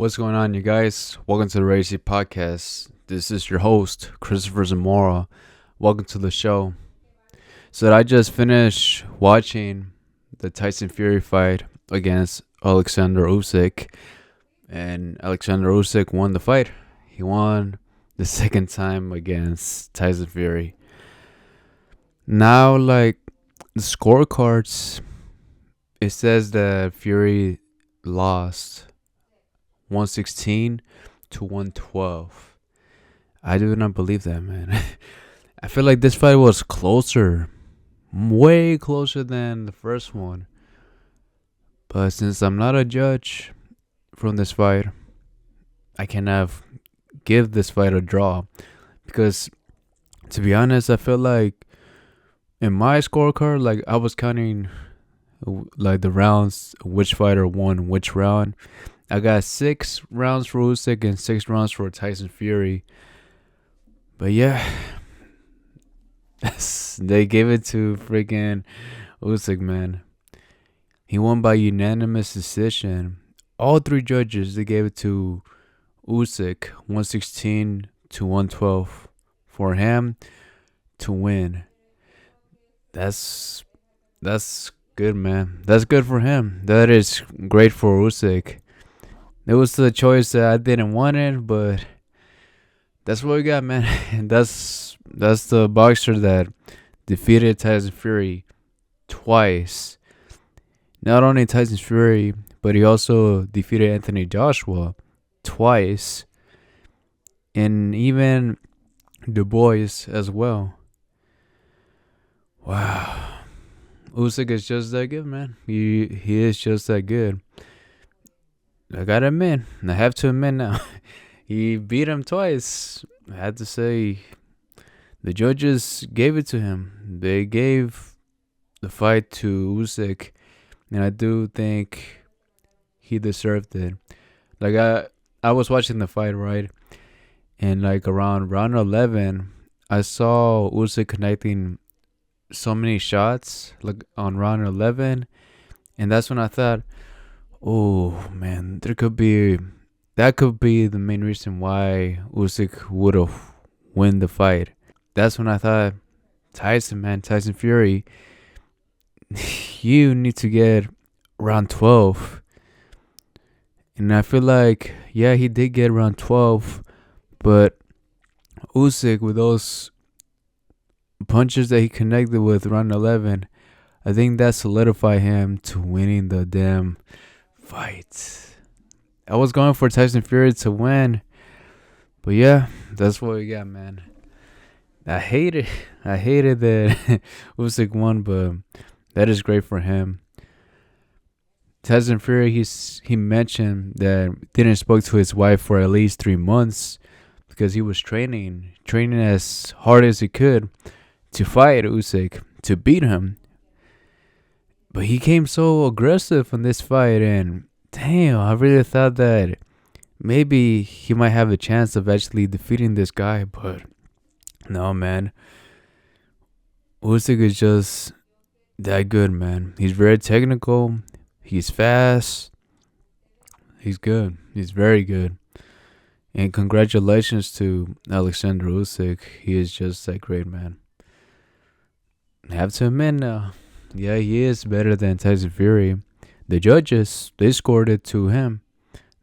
What's going on, you guys? Welcome to the Racy Podcast. This is your host, Cristopher Zamora. Welcome to the show. So I just finished watching the Tyson Fury fight against Alexander Usyk, and Alexander Usyk won the fight. He won the second time against Tyson Fury. Now, the scorecards, it says that Fury lost 116 to 112. I do not believe that, man. I feel like this fight was closer, way closer than the first one. But since I'm not a judge from this fight, I cannot give this fight a draw. Because, to be honest, I feel like in my scorecard, I was counting the rounds, which fighter won which round. I got 6 rounds for Usyk and 6 rounds for Tyson Fury. But yeah, they gave it to freaking Usyk, man. He won by unanimous decision. All 3 judges, they gave it to Usyk, 116 to 112 for him to win. That's good, man. That's good for him. That is great for Usyk. It was the choice that I didn't want it, but that's what we got, man. And that's the boxer that defeated Tyson Fury twice. Not only Tyson Fury, but he also defeated Anthony Joshua twice. And even Du Bois as well. Wow. Usyk is just that good, man. He is just that good. I gotta admit, I have to admit now, he beat him twice. I had to say, the judges gave it to him. They gave the fight to Usyk, and I do think he deserved it. I was watching the fight, right? And around round 11, I saw Usyk connecting so many shots on round 11, and that's when I thought, oh man, that could be the main reason why Usyk would have win the fight. That's when I thought, Tyson Fury, you need to get round 12. And I feel like, yeah, he did get round 12, but Usyk, with those punches that he connected with round 11, I think that solidified him to winning the damn fight. I was going for Tyson Fury to win, but yeah, that's what we got, man. I hate it that Usyk won, but that is great for him. Tyson Fury, he mentioned that didn't spoke to his wife for at least 3 months because he was training as hard as he could to fight Usyk, to beat him. But he came so aggressive in this fight, and damn, I really thought that maybe he might have a chance of actually defeating this guy, but no, man. Usyk is just that good, man. He's very technical. He's fast. He's good. He's very good. And congratulations to Alexander Usyk. He is just that great, man. I have to admit now, yeah, he is better than Tyson Fury. The judges, they scored it to him.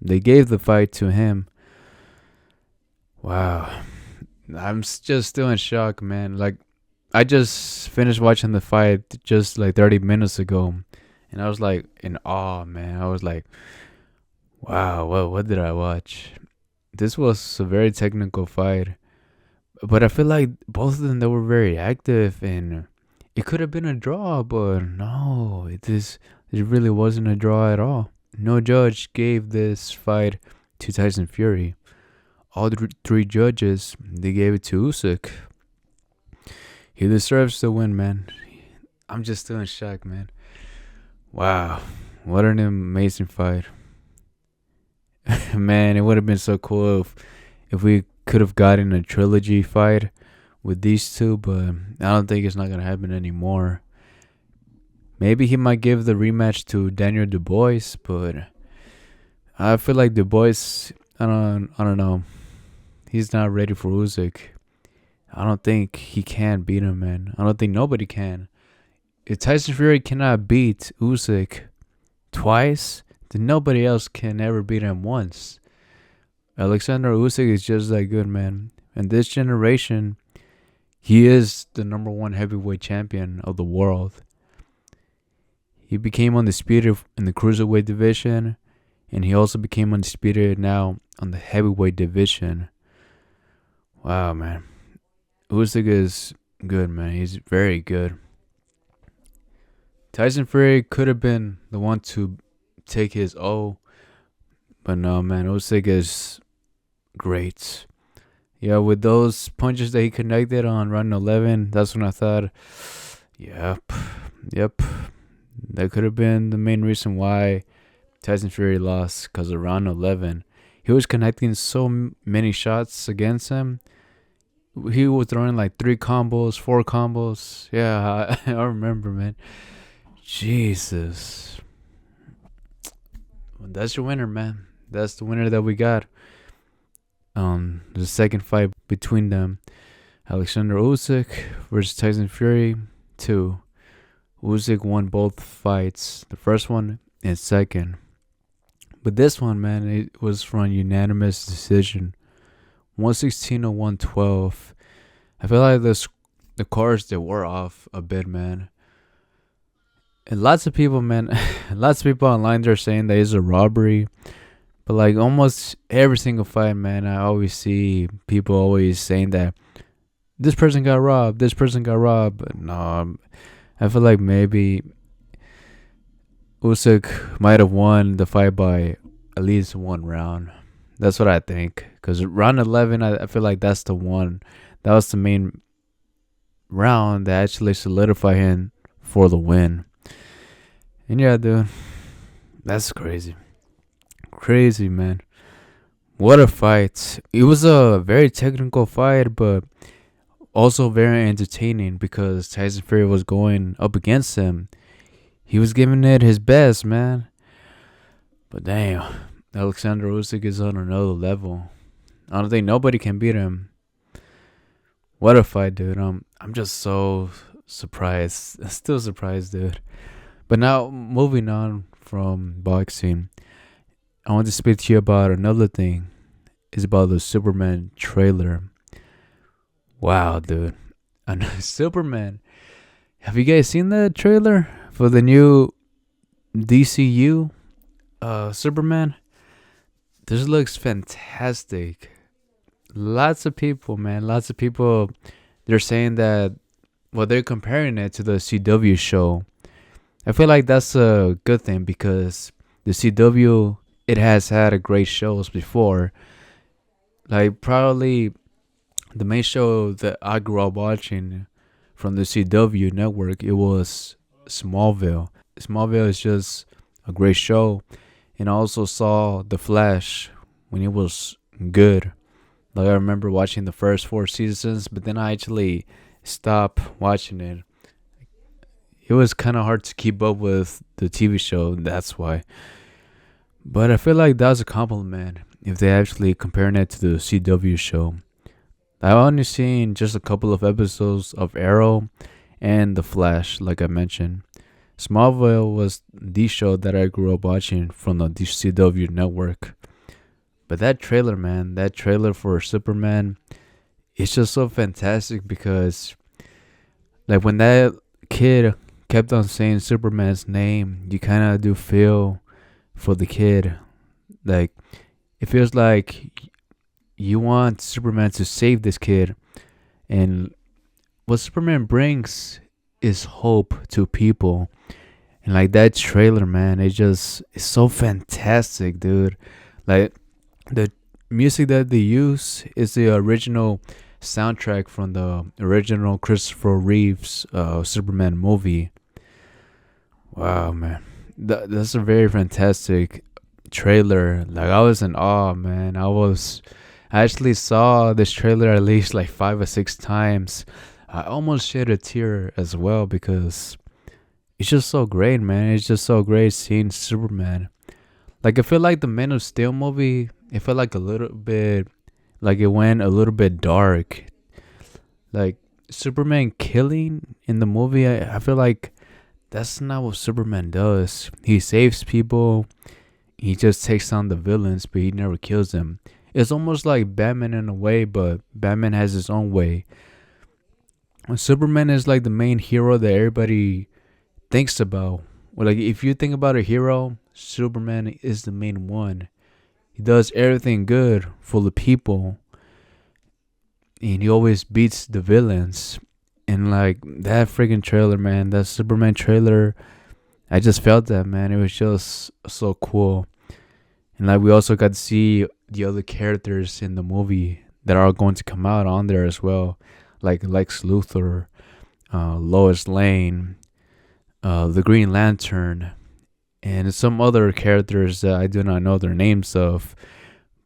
They gave the fight to him. Wow. I'm just still in shock, man. I just finished watching the fight just 30 minutes ago. And I was in awe, man. I was wow, what did I watch? This was a very technical fight. But I feel like both of them, they were very active, and it could have been a draw, but no, it really wasn't a draw at all. No judge gave this fight to Tyson Fury. All 3 judges, they gave it to Usyk. He deserves to win, man. I'm just still in shock, man. Wow, what an amazing fight. Man, it would have been so cool if we could have gotten a trilogy fight with these two, but I don't think it's not going to happen anymore. Maybe he might give the rematch to Daniel Du Bois, but I feel like the boys. I don't know. He's not ready for Usyk. I don't think he can beat him, man. I don't think nobody can. If Tyson Fury cannot beat Usyk twice, then nobody else can ever beat him once. Alexander Usyk is just that good, man. And this generation, he is the number one heavyweight champion of the world. He became undisputed in the cruiserweight division, and he also became undisputed now on the heavyweight division. Wow, man. Usyk is good, man. He's very good. Tyson Fury could have been the one to take his O, but no, man. Usyk is great. Yeah, with those punches that he connected on round 11, that's when I thought, yep, yep. That could have been the main reason why Tyson Fury lost, because of round 11. He was connecting so many shots against him. He was throwing like 3 combos, 4 combos. Yeah, I remember, man. Jesus. Well, that's your winner, man. That's the winner that we got. The second fight between them, Alexander Usyk versus Tyson Fury 2. Usyk won both fights, the first one and second. But this one, man, it was from unanimous decision. 116 to 112. I feel like the cards, they were off a bit, man. And lots of people, man, lots of people online, they're saying that it's a robbery. But like almost every single fight, man, I always see people always saying that this person got robbed, this person got robbed. But no, I feel like maybe Usyk might have won the fight by at least 1 round. That's what I think. Because round 11, I feel like that's the one. That was the main round that actually solidified him for the win. And yeah, dude, that's crazy. Crazy, man. What a fight. It was a very technical fight, but also very entertaining because Tyson Fury was going up against him. He was giving it his best, man. But damn, Alexander Usyk is on another level. I don't think nobody can beat him. What a fight, dude. I'm just so surprised. Still surprised, dude. But now, moving on from boxing, I want to speak to you about another thing. It's about the Superman trailer. Wow, dude. Superman. Have you guys seen the trailer for the new DCU Superman? This looks fantastic. Lots of people, man. Lots of people, they're saying that, well, they're comparing it to the CW show. I feel like that's a good thing because the CW, it has had great shows before. Like probably the main show that I grew up watching from the CW network, it was Smallville. Smallville is just a great show. And I also saw The Flash when it was good. Like I remember watching the first 4 seasons, but then I actually stopped watching it. It was kind of hard to keep up with the TV show, that's why. But I feel like that was a compliment if they actually comparing it to the CW show. I've only seen just a couple of episodes of Arrow and The Flash, like I mentioned. Smallville was the show that I grew up watching from the CW network. But that trailer, man, that trailer for Superman, it's just so fantastic because, like, when that kid kept on saying Superman's name, you kind of do feel for the kid. Like, it feels like you want Superman to save this kid. And what Superman brings is hope to people. And like that trailer, man, it's so fantastic, dude. Like the music that they use is the original soundtrack from the original Christopher Reeves Superman movie. Wow, man. That's a very fantastic trailer. Like I was in awe, man. I actually saw this trailer at least like 5 or 6 times. I almost shed a tear as well because it's just so great, man. It's just so great seeing Superman. Like I feel like the Man of Steel movie, it felt like a little bit like it went a little bit dark. Like Superman killing in the movie, I feel like that's not what Superman does. He saves people, he just takes on the villains, but he never kills them. It's almost like Batman in a way, but Batman has his own way. Superman is like the main hero that everybody thinks about. Well, like if you think about a hero, Superman is the main one. He does everything good for the people, and he always beats the villains. And like that freaking trailer, man, that Superman trailer, I just felt that, man. It was just so cool. And like we also got to see the other characters in the movie that are going to come out on there as well, like Lex Luthor, Lois Lane, the Green Lantern, and some other characters that I do not know their names of.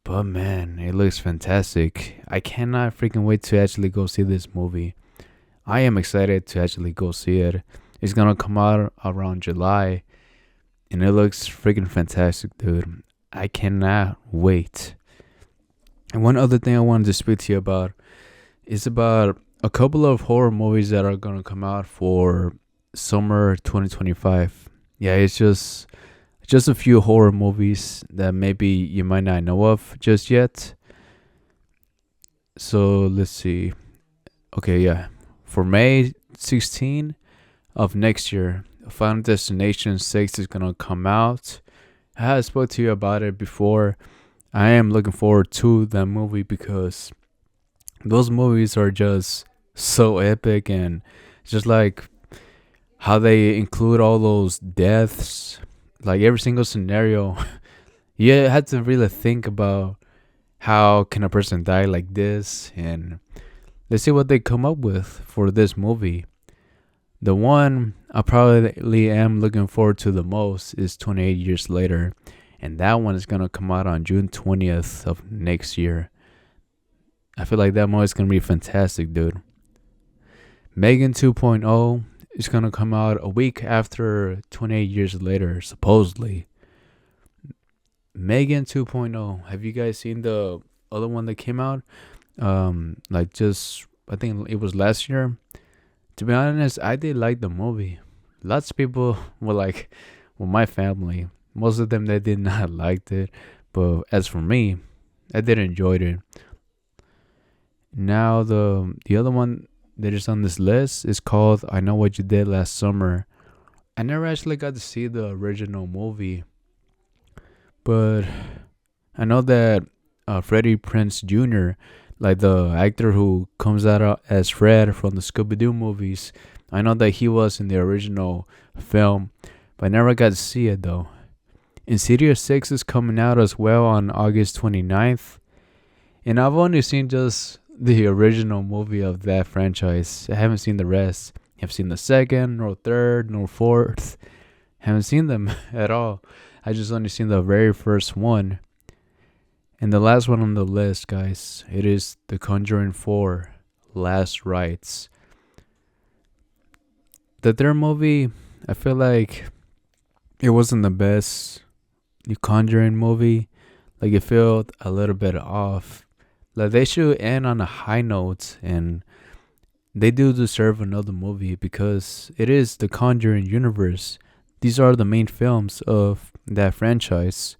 But man, it looks fantastic. I cannot freaking wait to actually go see this movie. I am excited to actually go see it. It's gonna come out around July, and it looks freaking fantastic, dude. I cannot wait. And one other thing I wanted to speak to you about is about a couple of horror movies that are gonna come out for summer 2025. Yeah, it's just a few horror movies that maybe you might not know of just yet. So let's see. Okay, yeah. For May 16 of next year, Final Destination 6 is gonna come out. I had spoke to you about it before. I am looking forward to that movie because those movies are just so epic, and just like how they include all those deaths, like every single scenario. You had to really think about how can a person die like this, and let's see what they come up with for this movie. The one I probably am looking forward to the most is 28 Years Later, and that one is gonna come out on June 20th of next year. I feel like that movie is gonna be fantastic, dude. Megan 2.0 is gonna come out a week after 28 Years Later, supposedly. Megan 2.0. Have you guys seen the other one that came out? Like just I think it was last year. To be honest, I did like the movie. Lots of people were like, well, my family, most of them they did not like it, but as for me, I did enjoy it. Now the other one that is on this list is called I Know What You Did Last Summer. I never actually got to see the original movie, but I know that Freddie Prinze Jr., like the actor who comes out as Fred from the Scooby Doo movies, I know that he was in the original film, but I never got to see it though. Insidious 6 is coming out as well on August 29th, and I've only seen just the original movie of that franchise. I haven't seen the rest. I've seen the second, nor third, nor fourth. Haven't seen them at all. I just only seen the very first one. And the last one on the list, guys, it is The Conjuring 4, Last Rites. The third movie, I feel like it wasn't the best The Conjuring movie. Like it felt a little bit off. Like they should end on a high note, and they do deserve another movie because it is the Conjuring universe. These are the main films of that franchise.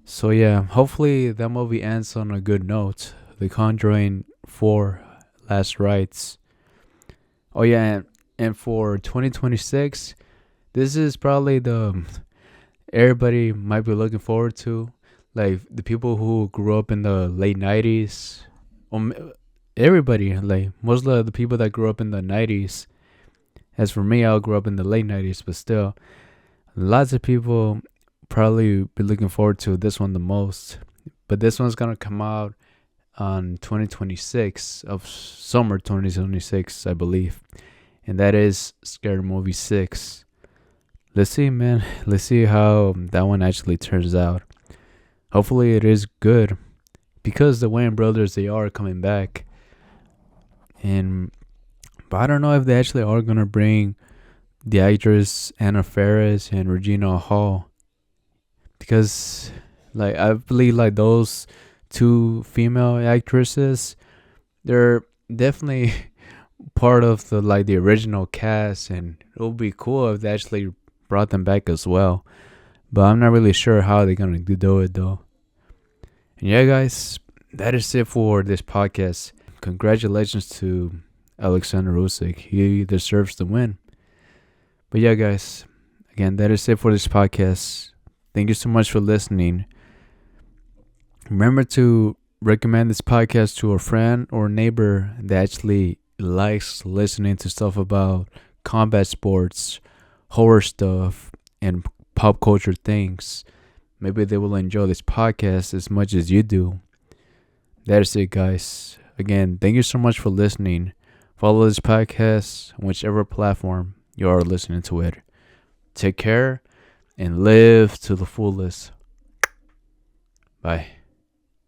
So yeah, hopefully that movie ends on a good note. The Conjuring 4 Last Rites. Oh yeah, and for 2026, this is probably the everybody might be looking forward to. Like the people who grew up in the late 90s. Everybody, like most of the people that grew up in the 90s. As for me, I grew up in the late 90s, but still, lots of people probably be looking forward to this one the most. But this one's gonna come out on 2026 of summer 2026, I believe, and that is Scary Movie 6. Let's see, man. Let's see how that one actually turns out. Hopefully, it is good because the Wayans brothers, they are coming back, but I don't know if they actually are gonna bring the actress Anna Faris and Regina Hall, because like I believe like those two female actresses, they're definitely part of the original cast, and it would be cool if they actually brought them back as well. But I'm not really sure how they're gonna do it though. And yeah, guys, that is it for this podcast. Congratulations to Alexander Usyk. He deserves the win. But yeah, guys, again, that is it for this podcast. Thank you so much for listening. Remember to recommend this podcast to a friend or neighbor that actually likes listening to stuff about combat sports, horror stuff, and pop culture things. Maybe they will enjoy this podcast as much as you do. That is it, guys. Again, thank you so much for listening. Follow this podcast on whichever platform you are listening to it. Take care and live to the fullest. Bye.